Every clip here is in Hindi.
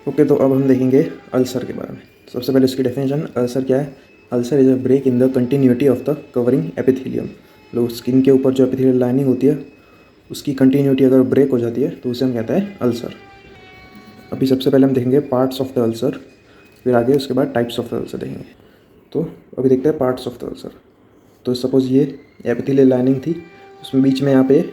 ओके, तो अब हम देखेंगे अल्सर के बारे में। सबसे पहले इसकी डेफिनेशन, अल्सर क्या है? Ulcer is a break in the continuity of the covering epithelium. मतलब स्किन के ऊपर जो एपिथेलियल लाइनिंग होती है उसकी कंटिन्यूटी अगर ब्रेक हो जाती है तो उसे हम कहते हैं अल्सर। अभी सबसे पहले हम देखेंगे पार्ट्स ऑफ द अल्सर, फिर आगे उसके बाद टाइप्स ऑफ द अल्सर देखेंगे। तो अभी देखते हैं पार्ट्स ऑफ द अल्सर। तो सपोज ये एपिथेलियल लाइनिंग थी, उसमें बीच में यहाँ पे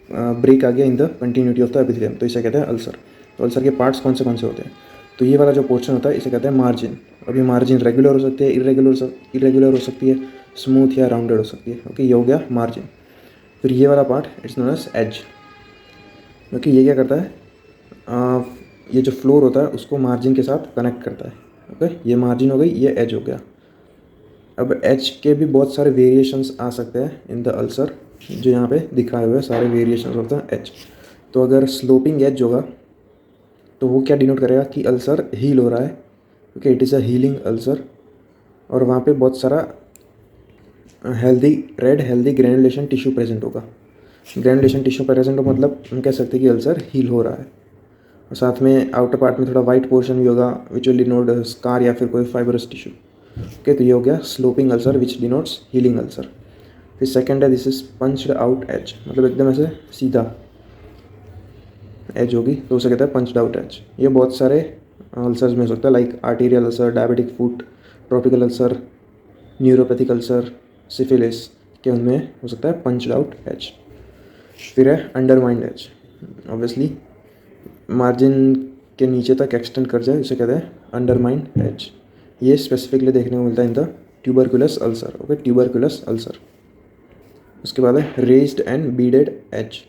ब्रेक आ गया इन the continuity of the epithelium, तो इसे कहते हैं अल्सर। तो अल्सर के पार्ट्स कौन से होते हैं? तो ये वाला जो पोर्शन होता है इसे कहते हैं मार्जिन। अब ये मार्जिन रेगुलर हो सकती है, इरेगुलर हो सकती है, स्मूथ या राउंडेड हो सकती है। ओके, ये हो गया मार्जिन। फिर ये वाला part it's known as edge, क्योंकि ये क्या करता है, ये जो फ्लोर होता है उसको मार्जिन के साथ कनेक्ट करता है। ओके, ये मार्जिन हो गई, ये एज हो गया। अब एज के भी बहुत सारे वेरिएशंस आ सकते हैं इन द अल्सर, जो यहाँ पे दिखाए हुए सारे वेरिएशंस होते हैं एज। तो अगर स्लोपिंग एज होगा तो वो क्या डिनोट करेगा कि अल्सर हील हो रहा है, क्योंकि it is a healing ulcer. और वहाँ पे बहुत सारा हेल्दी ग्रेनुलेशन टिश्यू प्रेजेंट होगा। ग्रेनुलेशन टिश्यू प्रेजेंट हो मतलब हम कह सकते हैं कि अल्सर हील हो रहा है। और साथ में आउटर पार्ट में थोड़ा वाइट पोर्शन भी होगा विच विल डिनोट स्कार या फिर कोई फाइबरस टिश्यू। ओके, तो ये हो गया sloping ulcer which denotes healing ulcer. फिर सेकंड है, this is punched out edge, मतलब एकदम ऐसे सीधा एज होगी तो उसे कहते हैं पंच्ड आउट एज। ये बहुत सारे अल्सर्स में हो सकता है, like arterial ulcer, diabetic foot, tropical ulcer, neuropathic ulcer, syphilis के उनमें हो सकता है पंच्ड आउट एज। फिर है अंडरमाइंड एज, ऑब्वियसली मार्जिन के नीचे तक एक्सटेंड कर जाए उसे कहते हैं अंडरमाइंड एज। ये स्पेसिफिकली देखने को मिलता है in the tuberculous ulcer. Okay, tuberculous ulcer. उसके बाद है रेज्ड एंड बीडेड एज।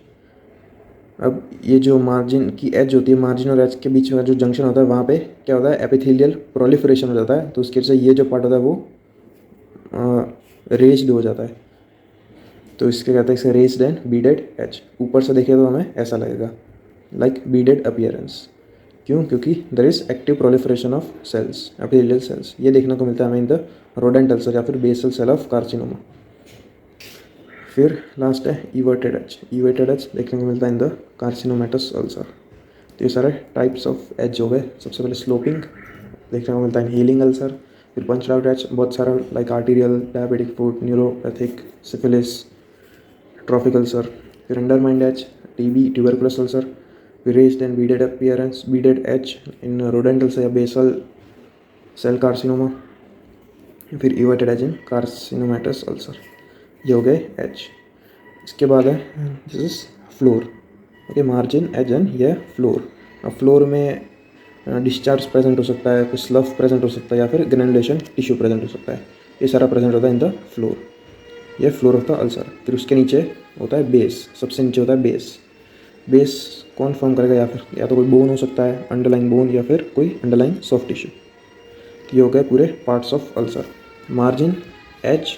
अब ये जो मार्जिन की एज होती है, मार्जिन और एज के बीच में जो जंक्शन होता है वहाँ पे क्या होता है, एपिथेलियल प्रोलिफरेशन हो जाता है। तो उसकी वजह से ये जो पार्ट होता है वो रेज्ड हो जाता है, तो इसके कहते हैं इसे रेज्ड एंड बीडेड एज। ऊपर से देखें तो हमें ऐसा लगेगा लाइक बीडेड अपीयरेंस। क्यों? क्योंकि there is active proliferation of cells, epithelial cells. ये देखने को मिलता है हमें इन द रोडेंट अल्सर या फिर बेसल सेल ऑफ कार्सिनोमा। फिर लास्ट है इवर्टेड एज। इवर्टेड एज देखने को मिलता है इन द कार्सिनोमेटस अल्सर। तो ये सारे टाइप्स ऑफ एज हो गए। सबसे पहले स्लोपिंग देखने को मिलता है इन हीलिंग अल्सर। फिर पंच्ड आउट एज बहुत सारा, like arterial, diabetic foot, neuropathic, syphilis, trophic ulcer. फिर undermined edge, TB, tuberculous ulcer. फिर raised and beaded appearance, beaded edge in rodent ulcer या बेसल सेल कार्सिनोमा। फिर everted edge in carcinomatous ulcer. ये हो गए एज। इसके बाद है this is floor. Okay, margin, edge and ये फ्लोर। अब फ्लोर में डिस्चार्ज प्रेजेंट हो सकता है, कुछ स्लफ प्रेजेंट हो सकता है या फिर ग्रेनुलेशन टिश्यू प्रेजेंट हो सकता है। ये सारा प्रेजेंट होता है इन द फ्लोर। ये फ्लोर ऑफ द अल्सर। फिर उसके नीचे होता है बेस, सबसे नीचे होता है बेस। बेस कौन फॉर्म करेगा? या तो कोई बोन हो सकता है, अंडरलाइंग बोन, या फिर कोई अंडरलाइंग सॉफ्ट टिश्यू। ये हो गए पूरे parts of ulcer, margin, edge,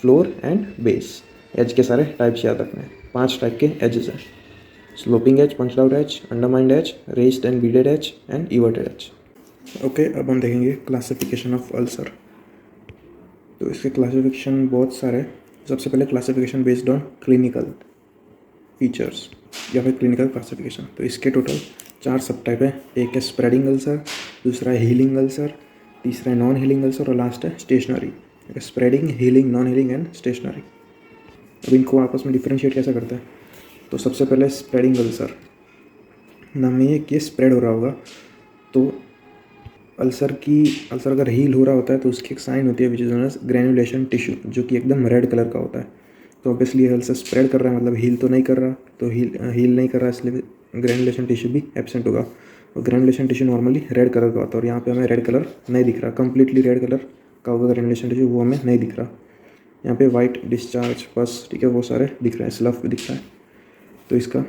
floor and base. Edge के सारे टाइप्स याद रखना है। 5 टाइप के एजेस हैं, sloping edge, punched out edge, undermined edge, raised and beaded edge and everted edge. Okay, अब हम देखेंगे क्लासिफिकेशन ऑफ अल्सर। तो इसके क्लासिफिकेशन बहुत सारे। सबसे पहले classification based on clinical features या फिर क्लिनिकल क्लासिफिकेशन। तो इसके टोटल 4 सब टाइप है। एक है स्प्रेडिंग अल्सर, दूसरा है हीलिंग अल्सर, तीसरा है नॉन हीलिंग अल्सर और लास्ट है stationary. Spreading, healing, non healing and stationary. अब इनको आपस में डिफरेंशिएट कैसे करते हैं? तो सबसे पहले स्प्रेडिंग अल्सर, नाम में ये कि स्प्रेड हो रहा होगा। तो अल्सर अगर हील हो रहा होता है तो उसकी एक साइन होती है which is known as granulation tissue, जो कि एकदम रेड कलर का होता है। तो ऑब्वियसली अल्सर स्प्रेड कर रहा है, मतलब हील तो नहीं कर रहा, तो हील नहीं कर रहा, इसलिए ग्रेनुलेशन टिश्यू भी एब्सेंट होगा। और granulation tissue normally red colour का होता है और यहाँ पे हमें रेड कलर नहीं दिख रहा, कंप्लीटली रेड कलर का होगा ग्रेनुलेशन टिश्यू, वो हमें नहीं दिख रहा। यहाँ पे वाइट डिस्चार्ज, पस, ठीक है, वो सारे दिख रहे हैं, स्लफ भी दिख रहा है। तो इसका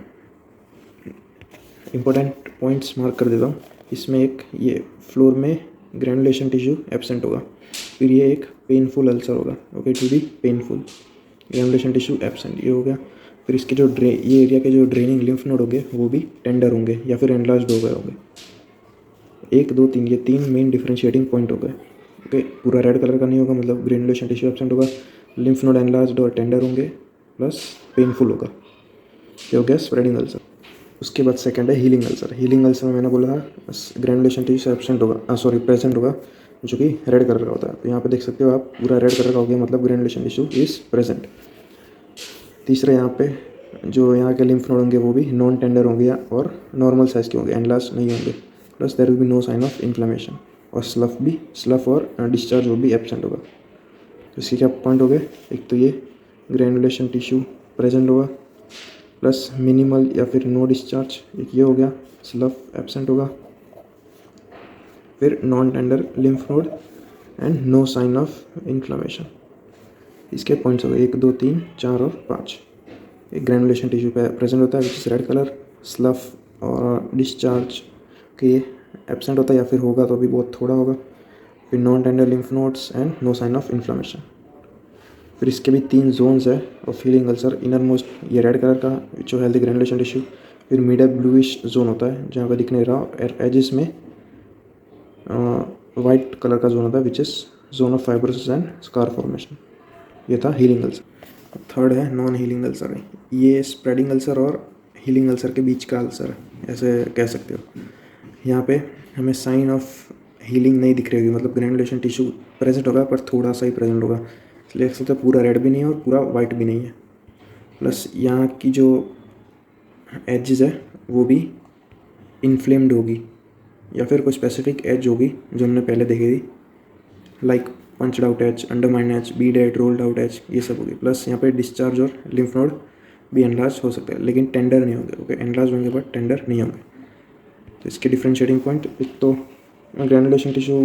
इंपॉर्टेंट पॉइंट्स मार्क कर देता हूँ। इसमें एक ये फ्लोर में ग्रेनुलेशन टिश्यू एब्सेंट होगा। फिर ये एक पेनफुल अल्सर होगा। Okay, to be painful, granulation tissue absent, ये हो गया। फिर इसके जो ये एरिया के जो ड्रेनिंग लिम्फ नोड होंगे वो भी टेंडर होंगे या फिर एनलार्ज्ड हो गए होंगे। 1, 2, 3 ये 3 मेन डिफरेंशिएटिंग पॉइंट हो गए। ओके, पूरा रेड कलर का नहीं होगा, मतलब ग्रेनुलेशन टिश्यू एब्सेंट होगा, लिम्फ नोड एनलार्ज्ड और टेंडर होंगे, प्लस पेनफुल होगा। ये हो गया स्प्रेडिंग अल्सर। उसके बाद सेकंड है हीलिंग अल्सर। हीलिंग अल्सर में मैंने बोला था ग्रैनुलेशन टिश्यू एब्सेंट होगा, सॉरी प्रेजेंट होगा, जो कि रेड कलर का होता है। तो यहाँ पे देख सकते हो आप, पूरा रेड कलर का हो गया, मतलब ग्रैनुलेशन टिश्यू इज प्रेजेंट। तीसरा यहाँ पे जो यहाँ के लिम्फ नोड होंगे वो भी नॉन टेंडर होंगे और नॉर्मल साइज के होंगे, एनलार्ज नहीं होंगे। Plus there will be no sign of inflammation, और स्लफ और डिस्चार्ज वो भी एब्सेंट होगा। तो इसके क्या पॉइंट हो गए, एक तो ये ग्रैनुलेशन टिश्यू प्रेजेंट होगा, प्लस मिनिमल या फिर नो डिस्चार्ज, एक ये हो गया, स्लफ एब्सेंट होगा, फिर non tender lymph node and no sign of inflammation. इसके पॉइंट्स हो गए 1 2 3 4 और 5। एक ग्रैनुलेशन टिश्यू पे प्रेजेंट होता है विच इज़ रेड कलर, स्लफ और डिस्चार्ज के एब्सेंट होता है या फिर होगा तो भी बहुत थोड़ा होगा, फिर non tender lymph nodes and no sign of inflammation. फिर इसके भी 3 जोन्स है of healing ulcer. Innermost ये रेड कलर का जो हेल्दी ग्रैनुलेशन टिश्यू, फिर मिडल ब्लूइश जोन होता है जहाँ पे दिखने रहा, और एजिस में वाइट कलर का जोन होता है which is zone of fibrosis and scar formation. ये था हीलिंग अल्सर। थर्ड है नॉन हीलिंग अल्सर। ये स्प्रेडिंग अल्सर और हीलिंग अल्सर के बीच का अल्सर है, ऐसे कह सकते हो। यहाँ पे हमें साइन ऑफ हीलिंग नहीं दिख रही होगी, मतलब ग्रैनुलेशन टिश्यू प्रेजेंट होगा पर थोड़ा सा ही प्रेजेंट होगा, इसलिए देख सकते हो पूरा रेड भी नहीं है और पूरा वाइट भी नहीं है। प्लस यहाँ की जो एजेस है वो भी इन्फ्लेम्ड होगी या फिर कोई स्पेसिफिक एज होगी जो हमने पहले देखी थी, like punched out edge, undermine edge, beaded, rolled out edge, ये सब होगी। प्लस यहाँ पे डिस्चार्ज और लिम्फ नोड भी एनलार्ज हो सकते हैं लेकिन टेंडर नहीं होंगे। ओके, एनलार्ज होंगे बट टेंडर नहीं होंगे। तो इसके डिफ्रेंशिएटिंग पॉइंट, एक तो ग्रैनुलेशन टिश्यू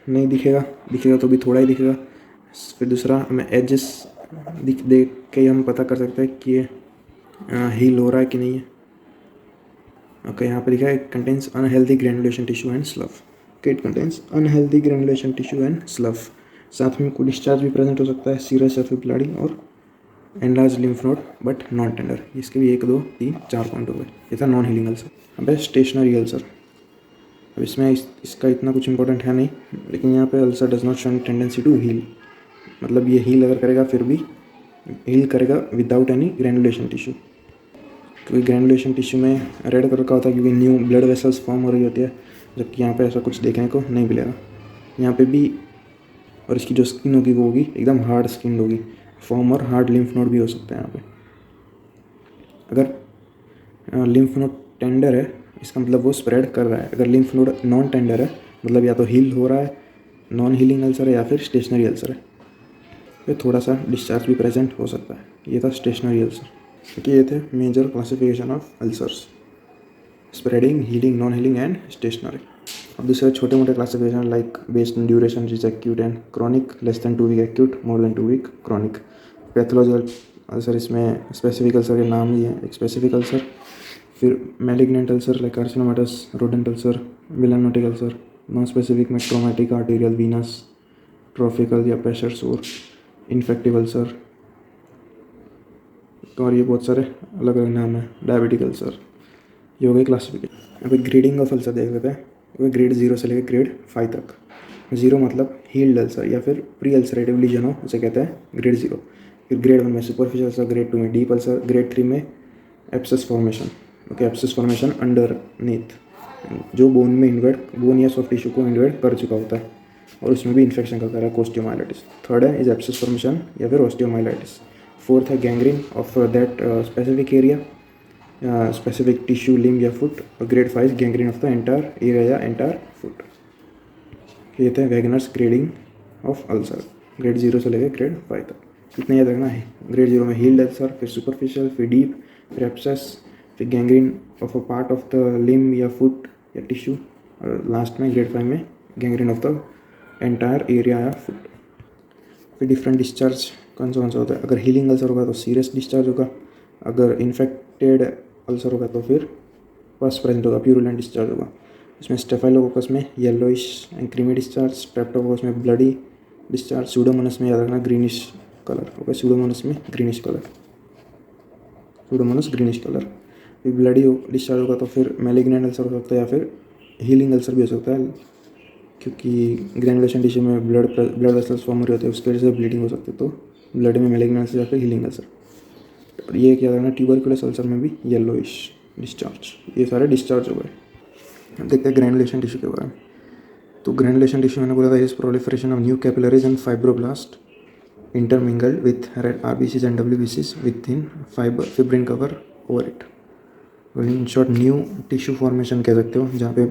नहीं दिखेगा तो भी थोड़ा ही दिखेगा। फिर दूसरा, हमें एजेस देख के हम पता कर सकते हैं कि ये हील हो रहा है कि नहीं है। ओके, यहाँ पे लिखा है contains unhealthy granulation tissue and slough. It contains unhealthy granulation tissue and slough. साथ में कोई डिस्चार्ज भी प्रेजेंट हो सकता है, सीरस या फिर ब्लडी, और enlarge lymph node but non tender. इसके भी 1 2 3 4 पॉइंट हो गए। ये था नॉन हीलिंग अल्सर। अब है स्टेशनरी अल्सर। अब इसमें इसका इतना कुछ इंपॉर्टेंट है नहीं, लेकिन यहाँ पे ulcer does not show any tendency to heal, मतलब ये हील अगर करेगा फिर भी हील करेगा विदाउट एनी ग्रैनुलेशन टिश्यू, क्योंकि ग्रैनुलेशन टिश्यू में रेड कलर का होता है क्योंकि न्यू ब्लड वेसल्स फॉर्म हो रही होती है, जबकि यहाँ पे ऐसा कुछ देखने को नहीं मिलेगा। यहाँ पे भी, और इसकी जो स्किन होगी वो होगी एकदम हार्ड स्किन होगी, फॉर्म और हार्ड लिम्फ नोड भी हो सकते हैं यहाँ पे। अगर लिम्फ नोड टेंडर है इसका मतलब वो स्प्रेड कर रहा है, अगर लिम्फ नोड नॉन टेंडर है मतलब या तो हील हो रहा है, नॉन हीलिंग अल्सर है, या फिर स्टेशनरी अल्सर है। फिर थोड़ा सा डिस्चार्ज भी प्रेजेंट हो सकता है। ये था स्टेशनरी अल्सर। क्योंकि ये थे major classification of ulcers, spreading, healing, non healing and stationary. अब दूसरे छोटे मोटे classification like based on duration, is acute and chronic, less than 2 week acute, more than 2 week chronic. Pathological ulcer, इसमें स्पेसिफिक अल्सर के नाम ही है, एक स्पेसिफिक अल्सर। फिर malignant ulcer like carcinomatous, rodent ulcer, melanotic ulcer, non specific में ट्रोमेटिक, आर्टेरियल, वीनस, ट्रॉफिकल या प्रेशर सोर, इन्फेक्टिव अल्सर, और ये बहुत सारे अलग अलग नाम है, डायबिटिक अल्सर। ये हो गई क्लासिफिकेशन। अभी ग्रेडिंग ऑफ अल्सर देख लेते हैं। वो ग्रेड 0 से लेकर ग्रेड 5 तक। 0 मतलब हील्ड अल्सर या फिर प्री अल्सरेटिव लीजन हो, उसे कहते हैं ग्रेड 0। फिर ग्रेड 1 में सुपरफिशियल अल्सर, ग्रेड 2 में डीप अल्सर, ग्रेड 3 में abscess formation. Okay, abscess formation underneath, जो बोन में इन्वेड, बोन या सॉफ्ट टिश्यू को इन्वेड कर चुका होता है और उसमें भी इन्फेक्शन का कारण ऑस्टियोमाइलाइटिस। थर्ड है इज एब्सेस फॉर्मेशन या फिर ऑस्टियोमाइलाइटिस। फोर्थ है gangrene of that specific area, specific tissue, limb या फुट। और grade 5 gangrene of the entire area या एंटायर फुट। ये थे Wagner's grading of ulcer, grade 0 से लेकर ग्रेड 5 तक। इतना याद रखना है। ग्रेड 0 में हील्ड अल्सर, फिर सुपरफिशियल, फिर डीप, फिर एब्सेस, फिर gangrene of a part of the limb या फुट या टिश्यू, और लास्ट में ग्रेड 5 में gangrene of the entire area या फुट। फिर डिफरेंट डिस्चार्ज कौन सा होता है। अगर हीलिंग अल्सर होगा तो सीरियस डिस्चार्ज होगा, अगर इन्फेक्टेड अल्सर होगा तो फिर पस प्रेजेंट होगा, प्यूरुलेंट डिस्चार्ज होगा। इसमें स्टेफाइलोकोकस में yellowish and creamy discharge, Streptococcus में ब्लडी डिस्चार्ज, सूडोमोनास में याद रखना ग्रीनिश कलर होगा, सूडोमोनास में greenish colour, Pseudomonas greenish colour. फिर ब्लडी डिस्चार्ज होगा तो फिर मैलिग्नेंट अल्सर हो सकता है या फिर हीलिंग अल्सर भी हो सकता है, क्योंकि ग्रैनुलेशन टिश्यू में ब्लड वेसल्स फॉर्म हो रहे होते हैं, उसकी वजह से ब्लीडिंग हो सकती है, तो ब्लड में मैलिग्नेंट अल्सर या फिर हीलिंग अल्सर। और ये क्या करना, ट्यूबरकुलस अल्सर में भी येलोइश डिस्चार्ज, ये सारे डिस्चार्ज हो गए। अब देखते हैं ग्रैनुलेशन टिश्यू के बारे में। तो ग्रैनुलेशन टिश्यू मैंने बोला था is proliferation of new capillaries and fibroblast intermingled with red RBCs and WBCs within fibrin cover over it। In short new tissue formation कह सकते हो, जहाँ पे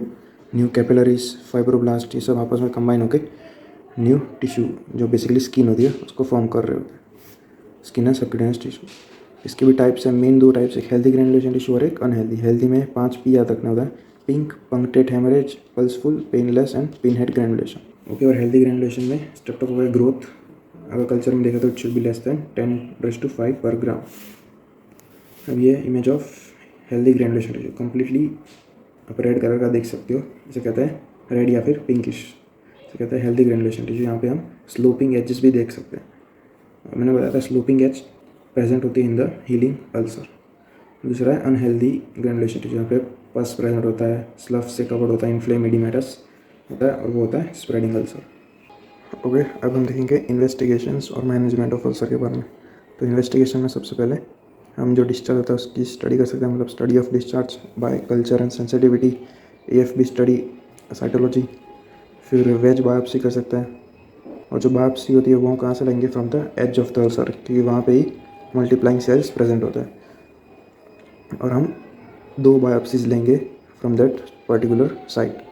न्यू कैपिलरीज फाइब्रोब्लास्ट ये सब आपस में कंबाइन होकर न्यू टिश्यू जो बेसिकली स्किन होती है उसको फॉर्म कर रहे होते हैं। स्किन है सबक्यूटेनियस टिश्यू। इसके भी टाइप्स हैं, मेन दो टाइप्स, एक हेल्दी ग्रैनुलेशन टिश्यू और एक अनहेल्दी। हेल्दी में 5P याद रखना होता है, pink, punctate haemorrhage, pulseful, painless and pinhead granulation. Okay, और हेल्दी ग्रैनुलेशन में स्ट्रेप्टोकोकल ग्रोथ अगर कल्चर में देखा तो it should be less than 10⁵ पर ग्राम। अब ये image of healthy granulation tissue completely आप रेड कलर का देख सकते हो, इसे कहते हैं रेड या फिर पिंकिश, इसे कहते हैं हेल्दी ग्रैनुलेशन टिश्यू। यहाँ पे हम स्लोपिंग एजेस भी देख सकते हैं। मैंने बताया था स्लोपिंग एज प्रेजेंट होती है इन द हीलिंग अल्सर। दूसरा है अनहेल्दी ग्रैनुलेशन टिश्यू, यहाँ पे पस प्रेजेंट होता है, स्लफ से कवर्ड होता है, इन्फ्लेम एडिमेटस होता है और वो होता है स्प्रेडिंग अल्सर। ओके, अब हम देखेंगे इन्वेस्टिगेशंस और मैनेजमेंट ऑफ अल्सर के बारे में। तो इन्वेस्टिगेशन में सबसे पहले हम जो डिस्चार्ज होता है उसकी स्टडी कर सकते हैं, मतलब study of discharge by culture and sensitivity, AFB study, cytology. फिर वेज बायोप्सी कर सकते हैं, और जो बायोप्सी होती है वो कहाँ से लेंगे, from the edge of the ulcer, क्योंकि वहाँ पे ही मल्टीप्लाइंग सेल्स प्रेजेंट होता है। और हम 2 बायोप्सीज लेंगे फ्रॉम दैट पर्टिकुलर साइट।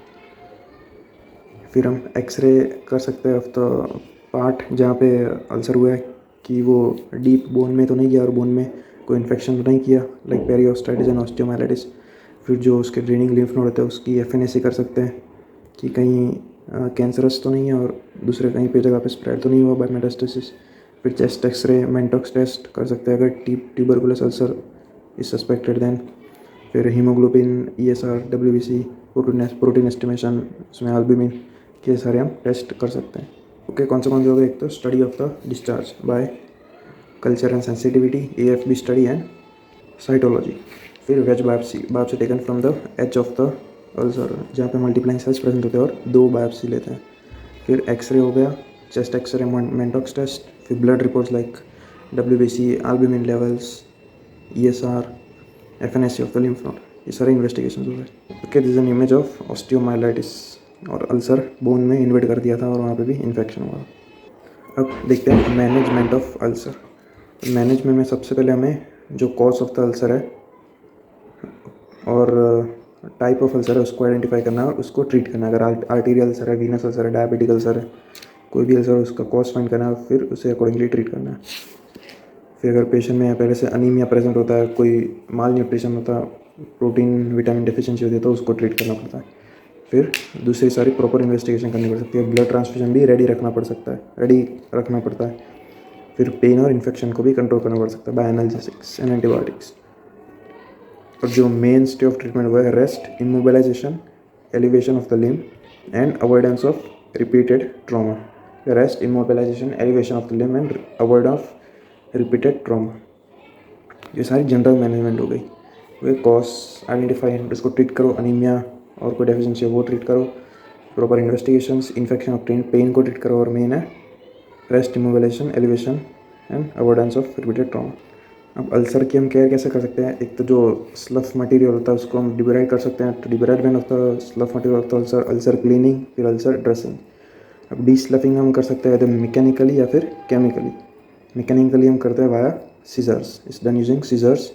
फिर हम एक्सरे कर सकते हैं ऑफ द पार्ट जहाँ पे अल्सर हुआ है, कि वो डीप बोन में तो नहीं गया और बोन में कोई इन्फेक्शन तो नहीं किया, लाइक पेरियोस्टाइटिस एंड ऑस्टियोमाइलिटिस। फिर जो उसके ड्रेनिंग लिम्फ नोड होते हैं उसकी FNAC कर सकते हैं कि कहीं कैंसरस तो नहीं है और दूसरे कहीं पे जगह पे स्प्रेड तो नहीं हुआ बाय मेटास्टेसिस। फिर चेस्ट एक्सरे, मेंटॉक्स टेस्ट कर सकते हैं अगर tuberculous ulcer is suspected then. फिर haemoglobin, ESR, WBC, protein estimation, उसमें एल्ब्यूमिन, ये सारे हम टेस्ट कर सकते हैं। ओके, कौन से हो गए, एक तो study of the discharge by culture and sensitivity, AFB study and cytology. फिर wedge biopsy taken from the edge of the ulcer, जहाँ पे मल्टीप्लाइंग सेल्स प्रेजेंट होते हैं और 2 बायोप्सी लेते हैं। फिर एक्सरे हो गया, चेस्ट एक्सरे, मेंटॉक्स टेस्ट। फिर blood reports like WBC, albumin levels, ESR, FNAC of the lymph node, ये सारे इन्वेस्टिगेशन हो गए। Okay, this is an image of osteomyelitis, और अल्सर बोन में इन्वेट कर दिया था और वहाँ पे भी इन्फेक्शन हुआ। अब देखते हैं मैनेजमेंट ऑफ अल्सर। मैनेजमेंट में सबसे पहले हमें जो कॉज ऑफ द अल्सर है और टाइप ऑफ अल्सर है उसको आइडेंटिफाई करना है और उसको ट्रीट करना है। अगर आर्टीरियल अल्सर है, वीनस अल्सर है, डायबिटिक अल्सर है, कोई भी अल्सर है उसका कॉज फाइंड करना है, फिर उसे अकॉर्डिंगली ट्रीट करना है। फिर अगर पेशेंट में पहले से अनीमिया प्रेजेंट होता है, कोई माल न्यूट्रिशन होता है, प्रोटीन विटामिन डिफिशिएंसी होती है, तो उसको ट्रीट करना पड़ता है। फिर दूसरी सारी प्रॉपर इन्वेस्टिगेशन करनी पड़ सकती है। ब्लड ट्रांसफ्यूजन भी रेडी रखना पड़ता है। फिर पेन और इन्फेक्शन को भी कंट्रोल करना पड़ सकता है बाय एनाल्जेसिक्स एंड एंटीबायोटिक्स। और जो मेन स्टे ऑफ ट्रीटमेंट वो है rest, immobilisation, elevation of the limb and avoidance of repeated trauma. Rest, immobilisation, elevation of the limb and avoid of repeated trauma, ये सारी जनरल मैनेजमेंट हो गई। वे कॉज आइडेंटिफाई, उसको ट्रीट करो, अनीमिया और कोई डेफिशिएंसी है वो ट्रीट करो, proper investigations, infection of pain को ट्रीट करो, और मेन है rest, immobilisation, elevation and avoidance of repeated trauma. अब अल्सर की हम केयर कैसे कर सकते हैं, एक तो जो स्लफ मटेरियल होता है उसको हम डिब्राइड कर सकते हैं। तो debridement of the slough material of the ulcer, ulcer cleaning, फिर अल्सर ड्रेसिंग। अब डी स्लफिंग हम कर सकते हैं तो मैकेनिकली या फिर केमिकली। मैकेनिकली हम करते हैं वाया सीजर्स, इस डन यूजिंग सीजर्स,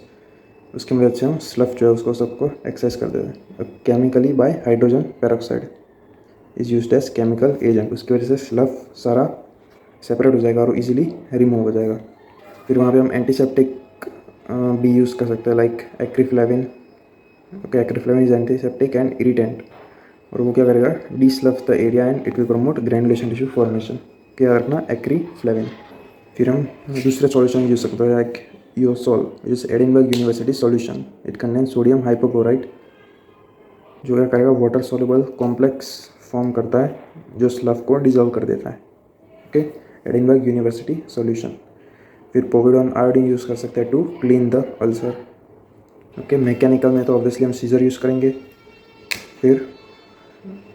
उसकी मदद से हम स्लफ जो है उसको सबको एक्सरसाइज कर देते हैं। अब chemically by hydrogen peroxide is used as chemical agent, उसकी वजह से स्लफ सारा सेपरेट हो जाएगा और इजीली रिमूव हो जाएगा। फिर वहाँ पे हम एंटीसेप्टिक भी यूज़ कर सकते हैं, like acriflavine. Okay, acriflavine is antiseptic and irritant, और वो क्या करेगा, deslough the area and it will promote granulation tissue formation. क्या रखना, एक्रीफ्लेविन। फिर हम दूसरे सॉल्यूशन यूज सकते हैं, like Eusol, is Edinburgh university solution, it contain sodium hypochlorite, जो क्या करेगा, वाटर सॉल्युबल कॉम्प्लेक्स फॉर्म करता है जो स्लफ को डिजोल्व कर देता है। Okay, Edinburgh university solution. फिर पोविडोन आयोडीन यूज़ कर सकते हैं to clean the ulcer. Okay, mechanical में तो ऑब्वियसली हम सीजर यूज़ करेंगे। फिर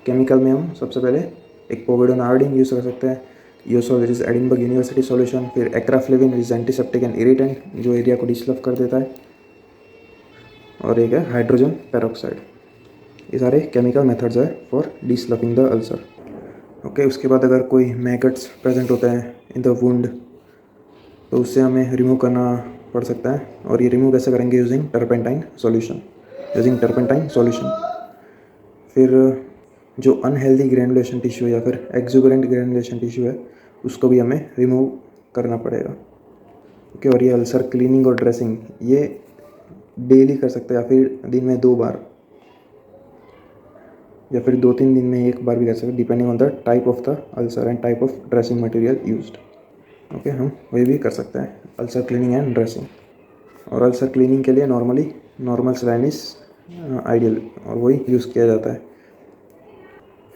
केमिकल में हम सबसे पहले एक पोविडोन आयोडीन यूज़ कर सकते हैं, Eusol which is Edinburgh university solution. फिर acriflavine which is antiseptic and irritant, जो एरिया को डिस्लफ कर देता है। और एक है हाइड्रोजन पेरोक्साइड। ये सारे केमिकल मेथड्स है फॉर डीस्लफिंग द अल्सर। ओके, उसके बाद अगर कोई मैगट्स प्रेजेंट होता है इन द वुंड तो उससे हमें रिमूव करना पड़ सकता है। और ये रिमूव कैसे करेंगे? Using turpentine solution. फिर जो अनहेल्दी ग्रैनुलेशन टिश्यू या फिर एक्जुबरेंट ग्रैनुलेशन टिश्यू है उसको भी हमें रिमूव करना पड़ेगा। ओके, और ये अल्सर क्लीनिंग और ड्रेसिंग ये डेली कर सकते हैं या फिर दिन में 2 बार या फिर 2-3 दिन में 1 बार भी कर सकते हैं, depending on the type of the ulcer and type of dressing material used. Okay, हम वही भी कर सकते हैं अल्सर क्लीनिंग एंड ड्रेसिंग। और अल्सर क्लीनिंग के लिए normally normal saline is ideal और वही यूज़ किया जाता है।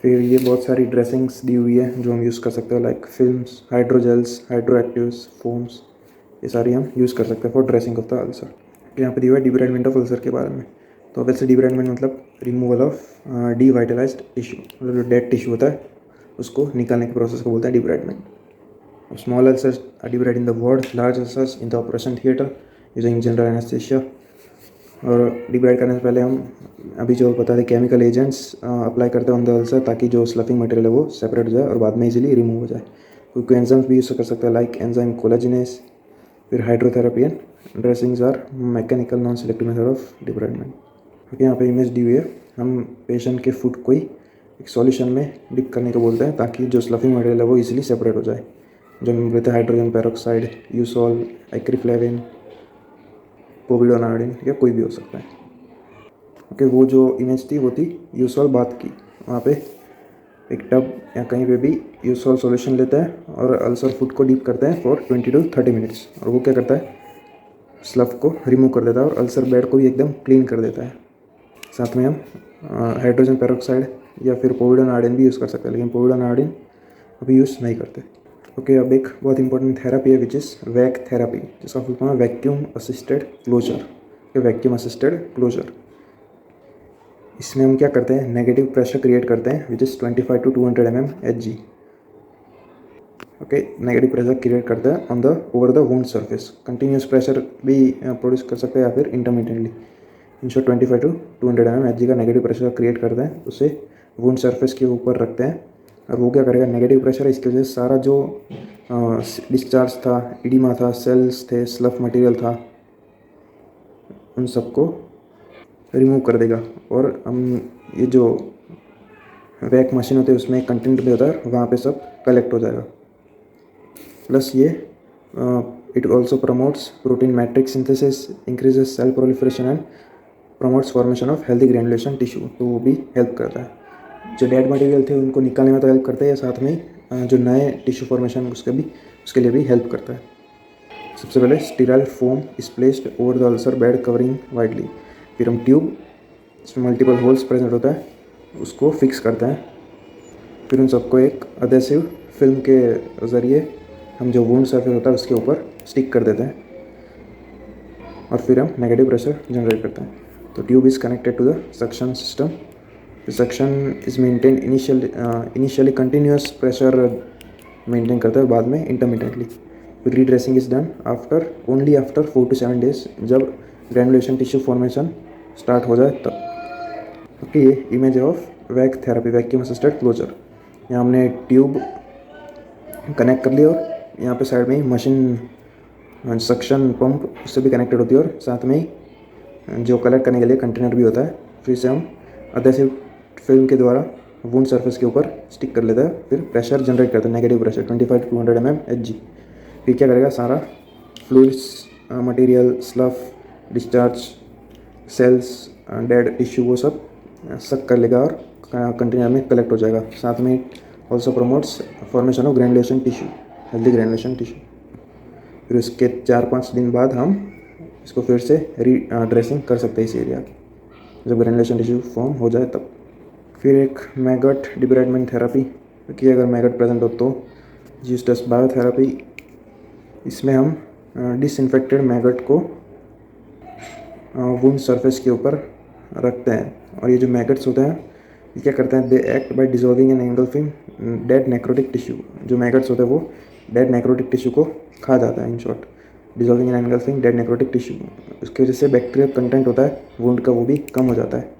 फिर ये बहुत सारी ड्रेसिंग्स दी हुई है जो हम यूज़ कर सकते हैं, लाइक फिल्म्स, हाइड्रोजेल्स, हाइड्रोएक्टिव्स, फोम्स, ये सारी हम यूज़ कर सकते हैं for dressing of the ulcer. यहाँ पे दिया हुआ है डिब्राइडमेंट ऑफ अल्सर के बारे में। तो वैसे डिब्राइडमेंट मतलब रिमूवल ऑफ डिवाइटलाइज्ड टिश्यू, मतलब जो डेड टिश्यू होता है उसको निकालने के प्रोसेस को बोलते हैं debridement. Small ulcers are debride in the ward, large ulcers in the operation theatre using general anaesthesia. और डिब्राइड करने से पहले हम अभी जो बता दें केमिकल एजेंट्स अप्लाई करते हैं ऑन द अल्सर ताकि जो स्लफिंग मटेरियल है वो सेपरेट हो जाए और बाद में इजीली रिमूव हो जाए। कोई एंजाइम्स भी यूज़ कर सकते हैं लाइक एंजाइम कोलाजिनेस। फिर hydrotherapy and dressings are mechanical non selective method of debridement. Okay, यहाँ पे इमेज दी हुई है। हम पेशेंट के फुट को ही एक सॉल्यूशन में डिप करने को बोलते हैं ताकि जो स्लफिंग मटेरियल है वो इजीली सेपरेट हो जाए। जो हम बोलते हैं हाइड्रोजन पेरोक्साइड, यूसॉल, एक्रिफ्लेविन, पोविडोन आयोडीन या कोई भी हो सकता है। ओके, वो जो इमेज थी वो थी यूसॉल बाथ की। वहाँ पे एक टब या कहीं पे भी यूसॉल सॉल्यूशन लेता है और अल्सर फुट को डीप करते हैं फॉर 20 to 30 मिनट्स। और वो क्या करता है? स्लफ को रिमूव कर देता है और अल्सर बेड को भी एकदम क्लीन कर देता है। साथ में हम हाइड्रोजन पेरोक्साइड या फिर पोविडोन आयोडीन भी यूज़ कर सकते हैं, लेकिन पोविडोन आयोडीन अभी यूज़ नहीं करते। ओके, अब एक बहुत इंपॉर्टेंट थेरेपी है विच इज़ वैक थेरेपी, जिसका फुल फॉर्म है vacuum assisted closure. Vacuum assisted closure, इसमें हम क्या करते हैं? नेगेटिव प्रेशर क्रिएट करते हैं which is 25 to 200 mm Hg। Okay, negative pressure create करते हैं on the over the wound surface. Continuous pressure भी प्रोड्यूस कर सकते हैं या फिर intermediately. In short 25 to 200 mm Hg का नेगेटिव प्रेशर क्रिएट करते हैं, उसे वुंड सरफेस के ऊपर रखते हैं। और वो क्या करेगा? नेगेटिव प्रेशर इसकी वजह से सारा जो डिस्चार्ज था, इडिमा था, सेल्स थे, स्लफ मटेरियल था, उन सबको रिमूव कर देगा। और हम ये जो वैक मशीन होती है उसमें कंटेंट भी होता है, वहाँ पे सब कलेक्ट हो जाएगा। प्लस ये it also promotes protein matrix synthesis, increases cell proliferation and promotes formation of healthy granulation tissue, तो वो भी हेल्प करता है। जो डेड मटेरियल थे उनको निकालने में तो हेल्प करता है, साथ में जो नए टिश्यू फॉर्मेशन उसके लिए भी हेल्प करता है। सबसे पहले sterile foam is placed over the ulcer bed covering widely. फिर हम ट्यूब, इसमें मल्टीपल होल्स प्रेजेंट होता है, उसको फिक्स करते हैं। फिर उन सबको एक अडेसिव फिल्म के ज़रिए हम जो वुंड सरफेस होता है उसके ऊपर स्टिक कर देते हैं और फिर हम नेगेटिव प्रेशर जनरेट करते हैं। तो tube is connected to the suction system. The suction is maintain initially continuous pressure maintain करता है, बाद में इंटरमीडिएटली। फिर redressing is done only after 4 to 7 days, जब ग्रैनुलेशन टिश्यू फॉर्मेशन स्टार्ट हो जाए तब। ओके, ये image of VAC therapy, vacuum assisted closure. यहाँ हमने ट्यूब कनेक्ट कर लिया और यहाँ पे साइड में ही मशीन सक्शन पंप उससे भी कनेक्टेड होती है और साथ में ही जो कलेक्ट करने के लिए कंटेनर भी होता है। फिर से हम अडेसिव फिल्म के द्वारा वुंड सरफेस के ऊपर स्टिक कर लेता है। फिर प्रेशर जनरेट करता है, negative pressure 25 to 200 mm Hg। फिर क्या करेगा? सारा fluids, material, slough, discharge, cells, dead tissue वो सब सक कर लेगा और कंटेनर में कलेक्ट हो जाएगा। साथ में also promotes formation of granulation tissue, healthy granulation tissue. फिर उसके 4-5 दिन बाद हम इसको फिर से ड्रेसिंग कर सकते हैं इस एरिया की, जब ग्रैनुलेशन टिश्यू फॉर्म हो जाए तब। फिर एक मैगट डिब्राइडमेंट थेरेपी कि अगर मैगट प्रेजेंट हो तो यूज बायोथेरेपी। इसमें हम डिसइंफेक्टेड मैगट को वुंड सरफेस के ऊपर रखते हैं और ये जो मैगट्स होते हैं ये क्या करते हैं? They act by dissolving and engulfing dead necrotic tissue. जो मैगट्स होते हैं वो डेड नेक्रोटिक टिश्यू को खा जाता है in short. Dissolving and engulfing dead necrotic tissue. उसकी वजह से बैक्टीरिया कंटेंट होता है वुंड का, वो भी कम हो जाता है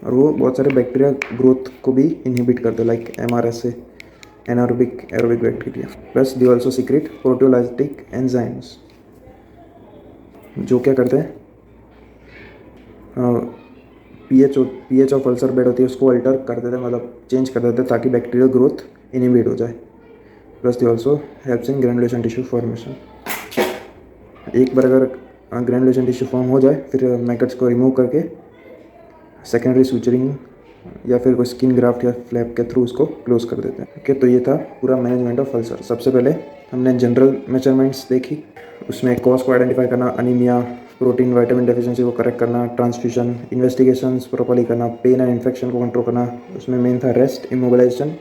और वो बहुत सारे बैक्टीरिया ग्रोथ को भी इनहिबिट करते हैं, like MRSA, anaerobic aerobic bacteria. Plus they also secret proteolytic enzymes, जो क्या करते हैं, पीएच ऑफ अल्सर बेड होती है उसको अल्टर कर देते हैं, मतलब चेंज कर देते हैं ताकि बैक्टीरियल ग्रोथ इनहिबिट हो जाए। Plus they also helps in granulation tissue formation. एक बार अगर ग्रैनुलेशन टिश्यू फॉर्म हो जाए फिर मैगट्स को रिमूव करके सेकेंडरी सूचरिंग या फिर कोई स्किन ग्राफ्ट या फ्लैप के थ्रू उसको क्लोज कर देते हैं। ओके, तो ये था पूरा मैनेजमेंट ऑफ अल्सर। सबसे पहले हमने जनरल मेजरमेंट्स देखी, उसमें कॉज को आइडेंटिफाई करना, अनीमिया, प्रोटीन विटामिन डेफिशिएंसी को करेक्ट करना, ट्रांसफ्यूजन, इन्वेस्टिगेशंस प्रॉपर्ली करना, पेन एंड इन्फेक्शन को कंट्रोल करना। उसमें मेन था rest, immobilisation,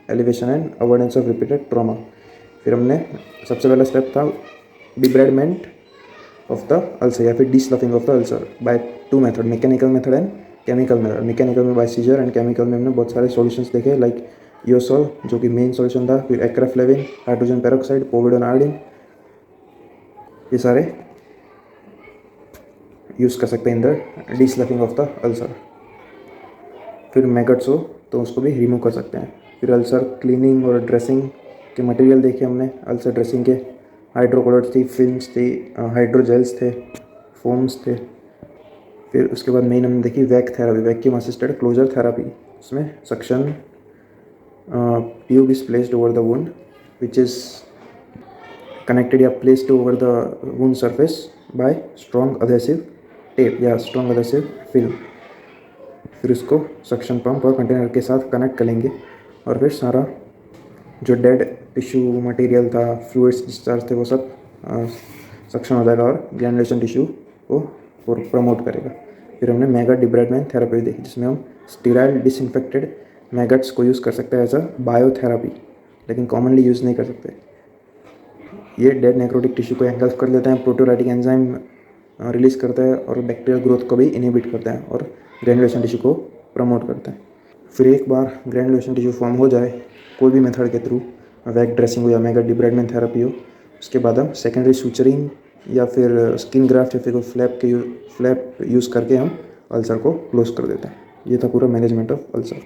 elevation and avoidance of repeated trauma. फिर हमने सबसे पहला स्टेप था डिब्रेडमेंट ऑफ द अल्सर या फिर desloughing of the ulcer by 2 method, mechanical method and chemical method. Mechanical में बाय सीजर एंड केमिकल में हमने बहुत सारे सॉल्यूशंस देखे, लाइक योसोल जो कि मेन सॉल्यूशन था, फिर acriflavine, hydrogen peroxide, povidone iodine, ये सारे यूज़ कर सकते हैं in the desloughing of the ulcer. फिर मैगट्स हो तो उसको भी रिमूव कर सकते हैं। फिर अल्सर क्लीनिंग और ड्रेसिंग के मटेरियल देखे हमने। अल्सर ड्रेसिंग के हाइड्रोकोलेट्स थी, फिल्म्स थी, हाइड्रोजेल्स थे, फोम्स थे। फिर उसके बाद मेन हमने देखी VAC therapy, vacuum assisted closure therapy. उसमें suction tube is placed over the wound which is connected या placed over the wound surface by strong adhesive tape या स्ट्रॉन्ग अधेसिव फिल्म। फिर उसको सक्शन पंप और कंटेनर के साथ कनेक्ट करेंगे और फिर सारा जो डेड टिश्यू मटेरियल था, फ्लूइड्स डिस्चार्ज थे, वो सब सक्शन हो जाएगा और ग्रैनुलेशन टिश्यू को प्रमोट करेगा। फिर हमने मैगट डिब्रेडमेंट थेरेपी देखी, जिसमें हम स्टीराइल डिसइंफेक्टेड मैगट्स को यूज़ कर सकते हैं एज अ बायोथेरापी, लेकिन कॉमनली यूज़ नहीं कर सकते। ये डेड नेक्रोटिक टिश्यू को एंगल्फ कर देते हैं, प्रोटियोलाइटिक एंजाइम रिलीज करता है और बैक्टीरियल ग्रोथ को भी इनहिबिट करता है और ग्रैनुलेशन टिश्यू को प्रमोट करता है। फिर एक बार ग्रैनुलेशन टिश्यू फॉर्म हो जाए कोई भी मेथड के थ्रू, वैक ड्रेसिंग हो या मैगट डिब्रेडमेंट थेरेपी हो, उसके बाद हम सेकेंडरी सूचरिंग या फिर स्किन ग्राफ्ट या फिर कोई फ्लैप यूज़ करके हम अल्सर को क्लोज कर देते हैं। ये था पूरा मैनेजमेंट ऑफ अल्सर।